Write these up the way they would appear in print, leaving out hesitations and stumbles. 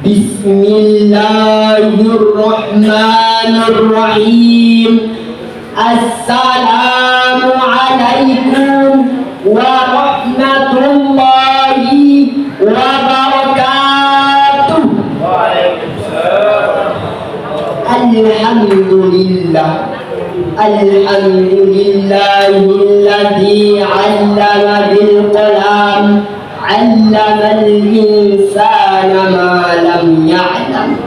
Bismillahirrahmanirrahim. Assalamualaikum warahmatullahi wabarakatuh. Alhamdulillah. Alhamdulillahilladzi 'allama bil qalam, 'allamal insana ma lam ya'lam.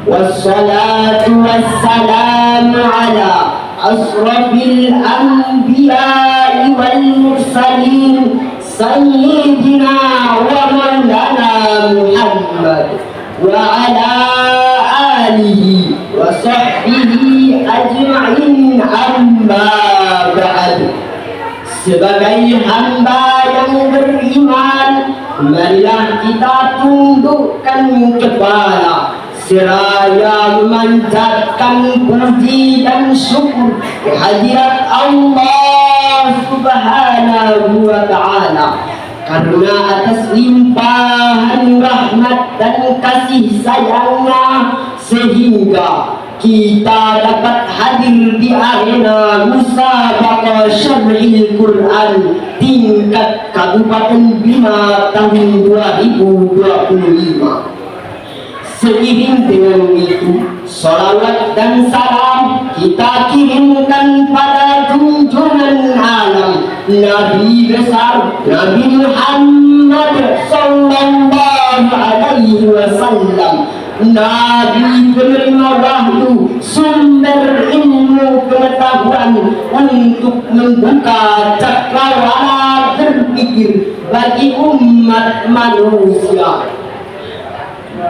Wassalatu wassalamu ala asrafil anbiya'i wal mursalin sayyidina wa maulana Muhammad wa ala alihi wa sahbihi ajma'in, amma ba'd. Sebagai hamba yang beriman, marilah kita tundukkan kepala seraya memanjatkan puji dan syukur kehadirat Allah Subhanahu wa ta'ala, karena atas limpahan rahmat dan kasih sayangnya sehingga kita dapat hadir di arena musabaqah syar'il Quran tingkat Kabupaten Bima tahun 2025. Seiring dengan itu, salawat dan salam kita kirimkan pada junjungan alam Nabi besar Nabi Muhammad sallallahu alaihi wasallam, Nabi penerima wahyu, sumber ilmu pengetahuan untuk membuka cakrawala berpikir bagi umat manusia.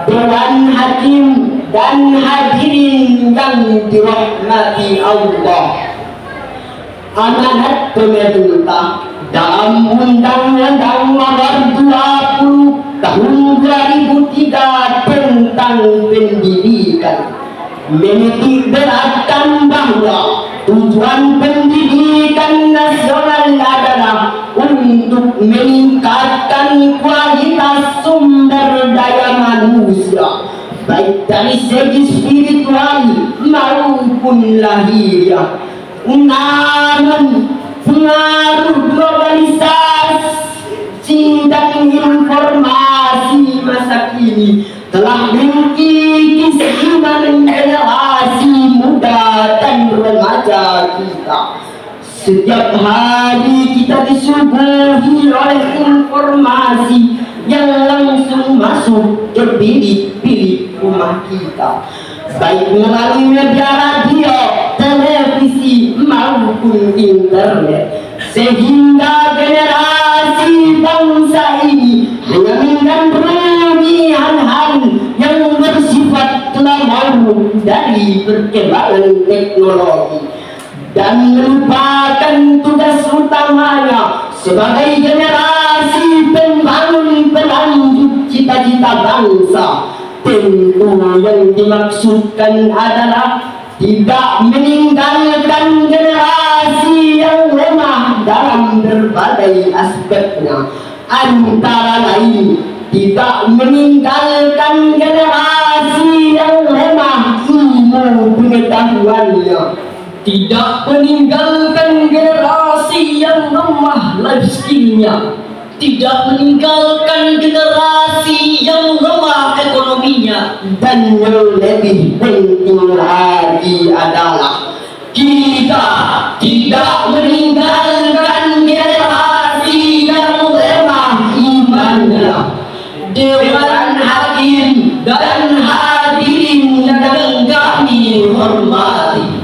Dewan Hakim dan hadirin yang dirahmati Allah, amanat pemerintah dalam Undang-Undang Nomor 20 Tahun 2003 tentang pendidikan menitik beratkan bahwa tujuan pendidikan nasional adalah untuk meningkatkan kualitas sumber daya manusia, baik dari segi spiritual maupun lahiriah. Namun pengaruh globalisasi dan informasi masa kini telah mengikis iman generasi muda dan remaja kita. Setiap hari kita disuguhi oleh informasi yang langsung masuk ke bilik-bilik rumah kita, baik melalui media radio, televisi maupun internet, sehingga generasi bangsa ini hanya menggandrungi hal-hal yang bersifat telah dari perkembangan teknologi dan melupakan tugas utamanya sebagai generasi pembangun pelanjut cita-cita bangsa. Tentu yang dimaksudkan adalah tidak meninggalkan generasi yang lemah dalam berbagai aspeknya, antara lain tidak meninggalkan generasi yang lemah ilmu pengetahuannya, tidak meninggalkan generasi yang lemah life skillnya, tidak meninggalkan generasi yang lemah ekonominya, dan yang lebih penting lagi adalah kita tidak meninggalkan generasi yang lemah imannya. Dewan Hakim dan hadirin yang kami hormati,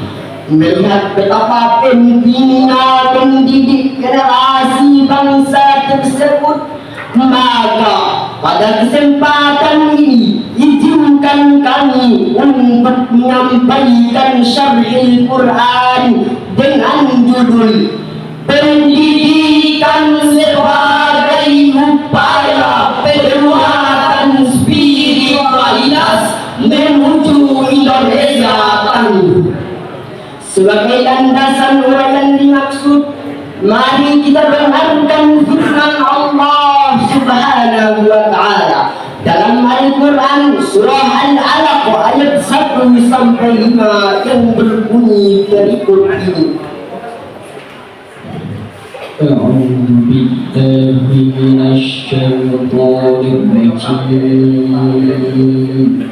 melihat betapa pentingnya mendidik generasi bangsa tersebut, maka pada kesempatan ini izinkan kami untuk menyampaikan syarhil Quran dengan judul Pendidikan sebagai upaya penguatan spiritualitas menuju Indonesia tangguh. Sebagai landasan uraian dimaksud, mari kita dengarkan firman Allah Subhanahu wa ta'ala dalam Al-Quran Surah Al-Alaq ayat 1 sampai 5 yang berbunyi berikut ini. A'udzu billahi minasyaitonir rajim.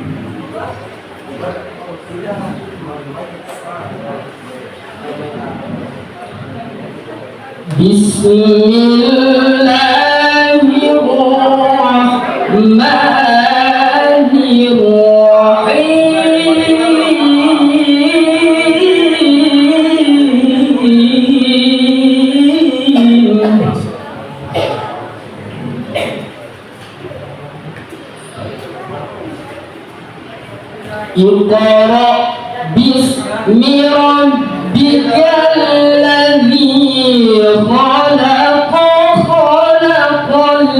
Iqra bismi rabbikal ladzi khalaq khalaqal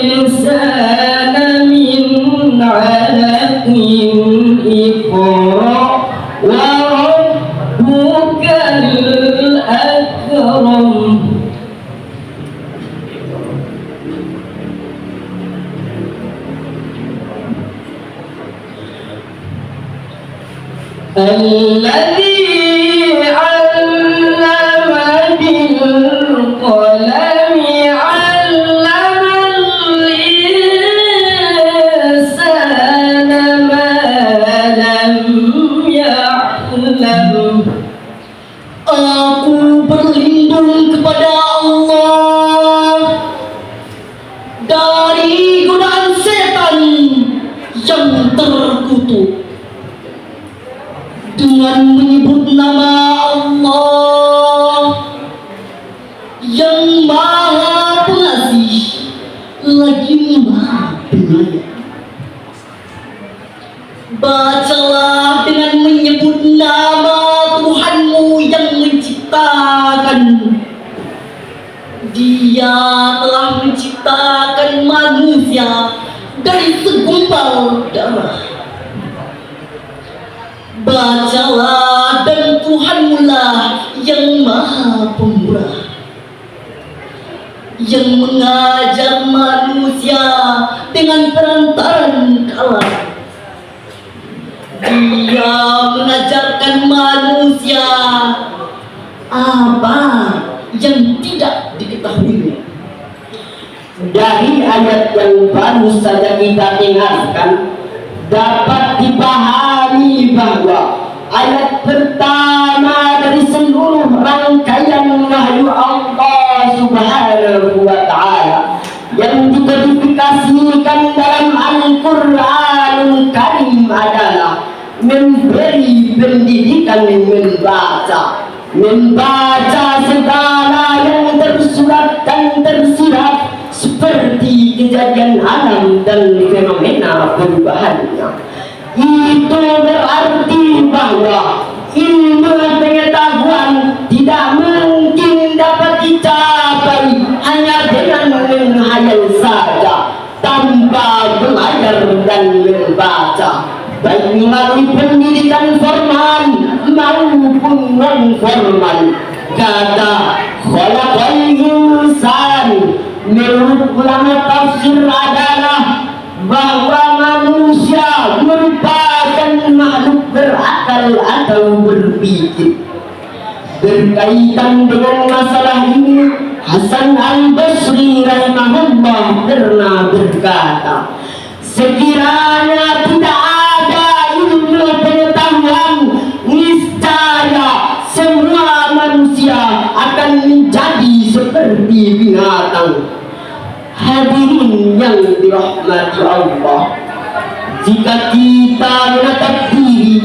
insana min 'alaqin iqra wa rabbukal akram. Alladzi 'allama bil qalami 'allamal insana ma lam ya'lam. Aku berlindung kepada Allah dari godaan setan yang terkutuk dengan menyebut nama Allah yang Maha Pengasih lagi Maha Penyayang. Bacalah dengan menyebut nama Tuhanmu yang menciptakan. Dia telah menciptakan manusia dari segumpal darah. Bacalah, dan Tuhanmu lah yang Maha Pemurah, yang mengajar manusia dengan perantaran kalam. Dia mengajarkan manusia apa yang tidak diketahuinya. Dari ayat yang baru saja kita dengarkan dapat dipahami bahwa ayat pertama dari seluruh rangkaian wahyu Allah Subhanahu wa Ta'ala yang dikodifikasikan dalam Al-Qur'anul Karim adalah memberi pendidikan membaca segala yang tersurat dan tersirat seperti kejadian alam dan fenomena perubahannya. Itu berarti bahwa ilmu pengetahuan tidak mungkin dapat dicapai hanya dengan menghayal saja tanpa belajar dan membaca, baik melalui pendidikan formal maupun non formal. Kata khalaqal insan menurut ulama tafsir adalah bahwa manusia merupakan makhluk berakal atau berpikir. Berkaitan dengan masalah ini, Hasan Al-Basri rahimahullah pernah berkata, sekiranya tidak ada ilmu pengetahuan, niscaya semua manusia akan menjadi seperti binatang. Hadirin yang dirahmati Allah, jika kita menatap diri,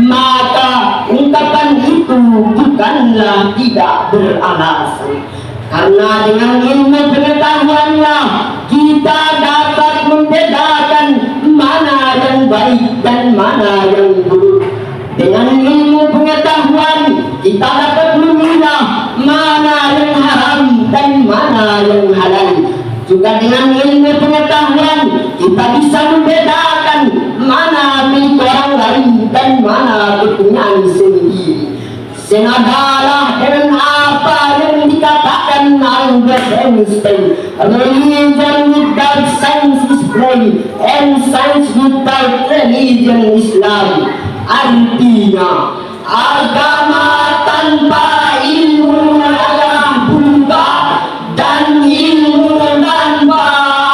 maka ungkapan itu bukanlah tidak beralasan. Karena dengan ilmu pengetahuanlah kita dapat membedakan mana yang baik dan mana yang buruk. Dengan ilmu pengetahuan kita dapat memilah mana yang haram dan mana yang halal. Juga dengan ilmu pengetahuan kita bisa membedakan mana milik orang lain dan mana kepunyaan sendiri. Senadalah dengan apa yang dikatakan Albert Einstein, religion without science is play and science dan Islam. Artinya agama tanpa ilmu adalah buta, dan ilmu tanpa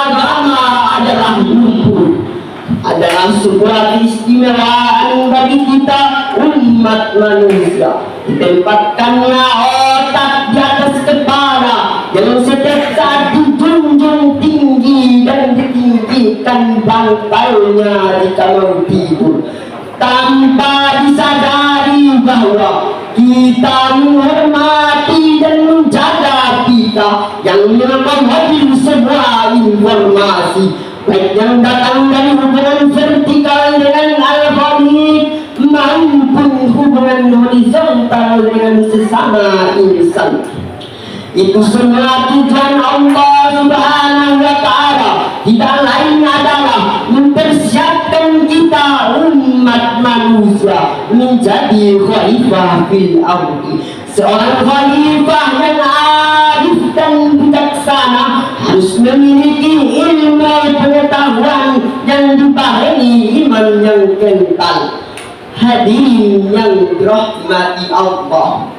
agama adalah lumpuh. Adalah sebuah keistimewaan bagi kita umat manusia. Ditempatkanlah otak di atas kepala yang setiap saat dijunjung tinggi dan ditinggikan bantalnya jika mau tidur, tanpa disadari bahwa kita menghormati dan menjaga kita yang merekam hadir sebuah informasi, baik yang datang dari hubungan vertikal dengan algoritma maupun hubungan horizontal dengan sesama insan. Itu semua tujuan Allah Subhanahu wa Ta'ala tidak lain adalah mempersiapkan kita umat manusia menjadi khalifah fil ardi. Seorang khalifah yang arif dan bijaksana harus memiliki ilmu pengetahuan yang dibarengi iman yang kental. Hadirin yang dirahmati Allah,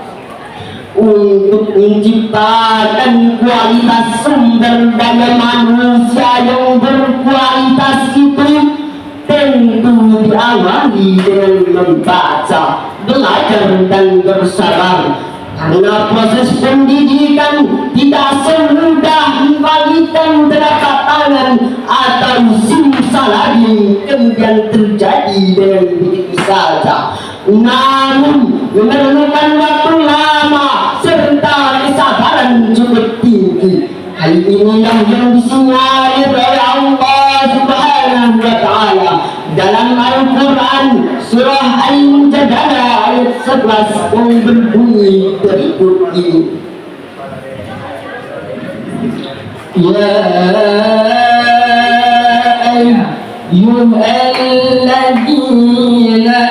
untuk menciptakan kualitas sumber daya manusia yang berkualitas itu tentu diawali dengan membaca, belajar dan bersabar. Karena proses pendidikan tidak semudah membalikan telapak tangan atau simsalabim kemudian terjadi dengan begitu saja, namun memerlukan waktu lama serta kesabaran cukup tinggi. Hal inilah yang disinyalir oleh Allah Subhanahu wa Ta'ala dalam Al-Quran surah Al-Mujadalah ayat 11 yang berbunyi berikut ini. Ya ayyuhalladzina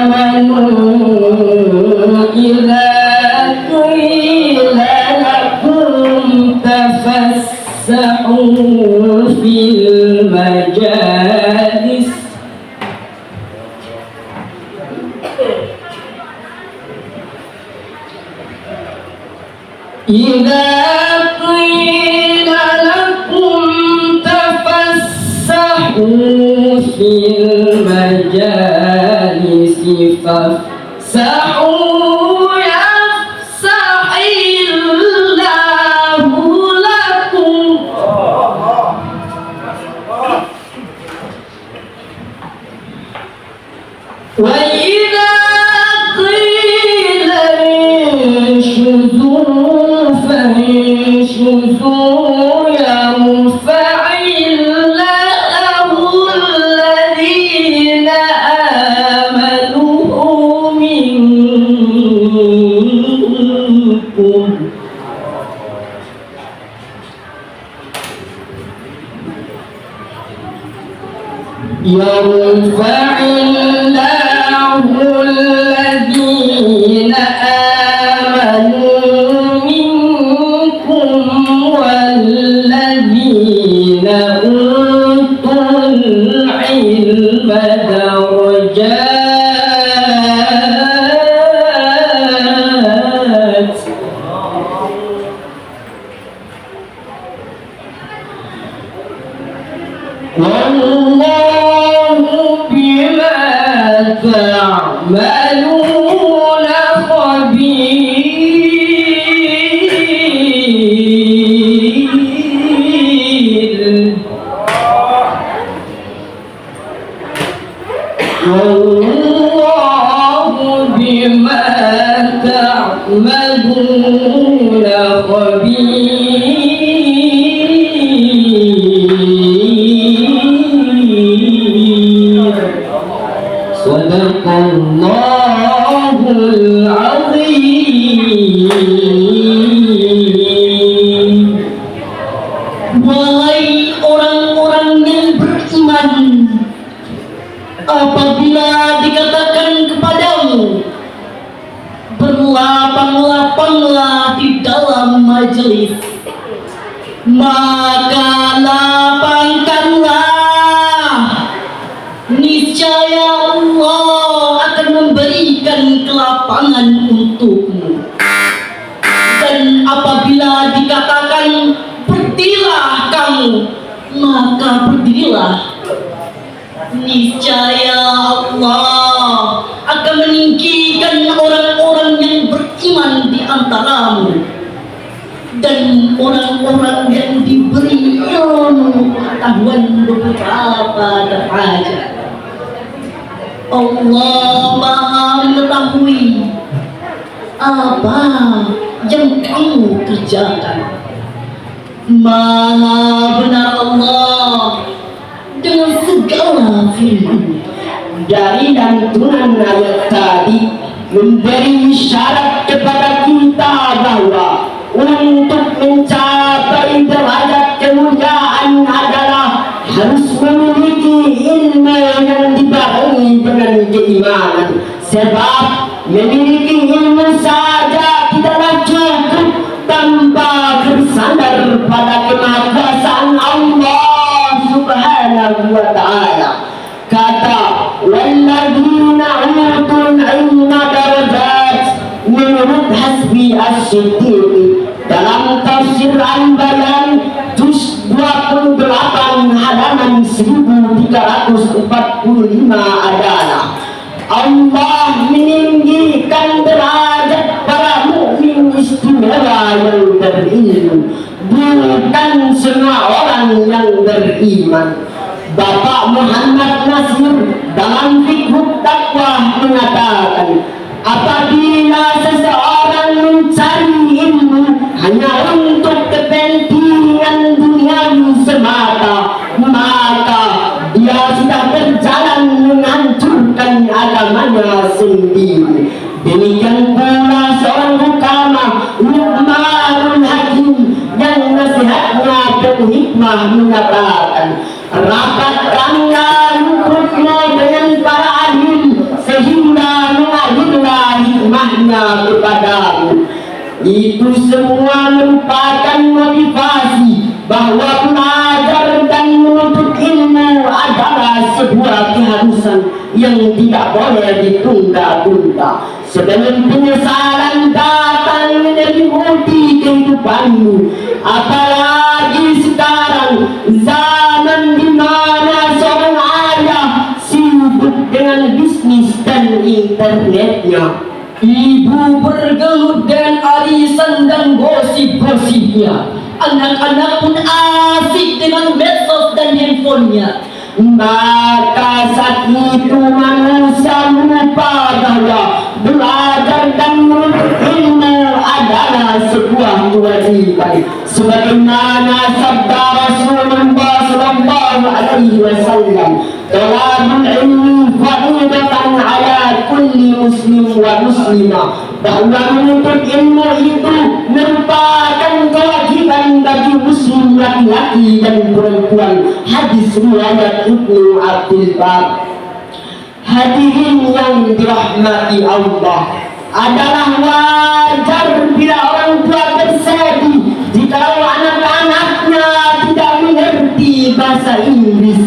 amanu idza qila lakum tafassahu fil majalis idza qila lakum tafassahu fil majalis fafsahu yafsahillahu lakum wa idza qila inshuzu fanshuzu yarfa'illahu alladhina amanu minkum yarfa'illahu alladhina amanu minkum walladhina utul ilma darajat. Wallahu bima ta'maluna khabir. Wallahu bima ta'maluna khabir. Sadaqallahul azim. Wahai orang-orang yang beriman, apabila dikatakan kepadamu berlapang-lapanglah di dalam majelis, maka lapangkanlah, niscaya untukmu. Dan apabila dikatakan berdirilah kamu, maka berdirilah. Niscaya Allah akan meninggikan orang-orang yang beriman di antaramu dan orang-orang yang diberi ilmu pengetahuan beberapa derajat. Allah Maha mengetahui apa yang kamu kerjakan. Maha benar Allah dengan segala firman. Dari lantunan ayat tadi memberi isyarat kepada kita bahwa untuk mencapai derajat kemuliaan adalah harus memiliki ilmu yang dibarengi dengan keimanan. Sebab memiliki ilmu saja tidaklah cukup tanpa bersandar pada kemahakuasaan Allah Subhanahu wa ta'ala. Kata walladzina utul ilma darajat menurut Hasbi As-Siddiqi dalam tafsir Al-Bayan juz 28 halaman 1345 adalah Allah meninggikan derajat para mukmin istimewa yang berilmu, bukan semua orang yang beriman. Bapak Muhammad Nasir dalam Fiqh Dakwah mengatakan, apabila seseorang mencari ilmu hanya untuk kepentingan duniawi semata, maka dia sudah berjalan menghancurkan agamanya sendiri. Demikian pula seorang hukama Luqmanul Hakim yang nasihatnya penuh hikmah mengatakan, rapatkanlah lututmu dengan para ahli sehingga mengalirlah hikmahnya kepadamu. Itu semua merupakan motivasi bahwa belajar dan menuntut ilmu adalah sebuah keharusan yang tidak boleh ditunda-tunda. Sebelum penyesalan datang menyelimuti kehidupanmu, apalagi sekarang zaman di mana seorang ayah sibuk dengan bisnis dan internetnya, ibu bergelut dengan arisan dan gosip-gosipnya, anak-anak pun asik dengan medsos dan handphonenya. Maka saat itu manusia lupa bahwa belajar dan menuntut ilmu adalah sebuah kewajiban. Sebagaimana sabda Rasulullah sallallahu alaihi wasallam, talabul ilmi fardatan ala kulli muslim wa muslimah, bahwa menuntut ilmu itu merupakan kewajiban bagi muslim laki-laki dan perempuan. Hadis riwayat Ibnu Abdul Bar. Hadirin yang dirahmati Allah, adalah wajar bila orang tua bersedih jika anak-anaknya tidak mengerti bahasa Inggris,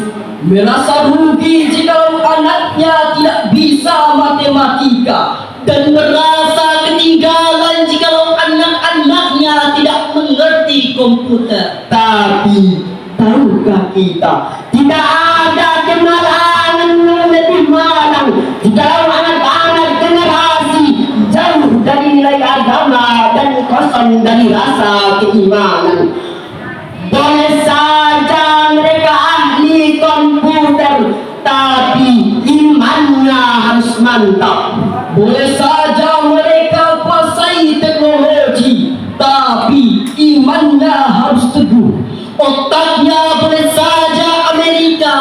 merasa rugi jika anaknya tidak bisa matematika, dan merasa ketinggalan jika anak-anaknya tidak mengerti komputer. Tapi tahukah kita, tidak ada kemarahan yang lebih malang jika anak-anak generasi jauh dari nilai agama dan kosong dari rasa keimanan. Boleh saja mereka ahli komputer, tapi imannya harus mantap. Boleh saja mereka kuasai teknologi, tapi imannya harus teguh. Otaknya boleh saja Amerika,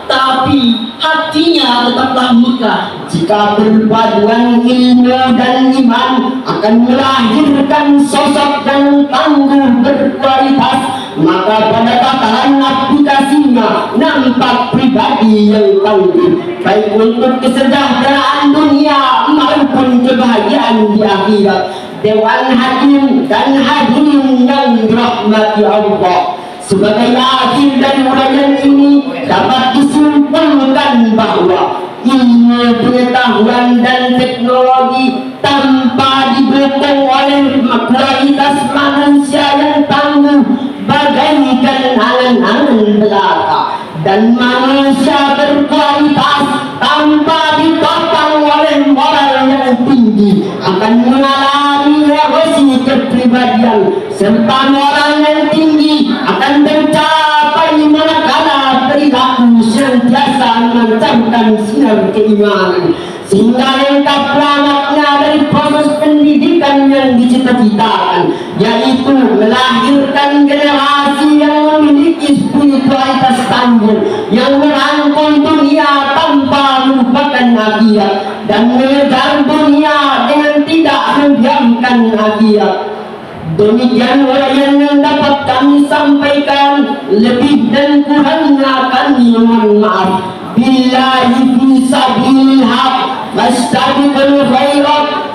tapi hatinya tetaplah Mekah. Jika perpaduan ilmu dan iman akan melahirkan sosok yang tangguh berkualitas, maka pada tataran aplikasinya nampak pribadi yang tangguh, baik untuk kesejahteraan dunia maupun kebahagiaan di akhirat. Dewan Hakim dan hadirin yang dirahmati Allah, sebagai akhir dari uraian ini dapat disimpulkan bahwa ilmu pengetahuan dan teknologi tanpa didukung oleh kualitas manusia yang tangguh bagaikan angan-angan belaka, dan manusia berkualitas tanpa ditopang oleh moral yang tinggi akan mengalami erosi kepribadian, serta moral yang tinggi akan tercapai manakala perilaku senantiasa memancarkan sinar keimanan, sehingga lengkaplah makna dari proses pendidikan yang dicita-citakan, yaitu melahirkan generasi yang memiliki spiritualitas tangguh, yang merangkul dunia tanpa melupakan akhirat, dan mengejar dunia dengan tidak mendiamkan akhirat. Demikian uraian yang dapat kami sampaikan, lebih dan kurangnya kami mohon maaf. Billahi fi sabilillah, fastabiqul khairat,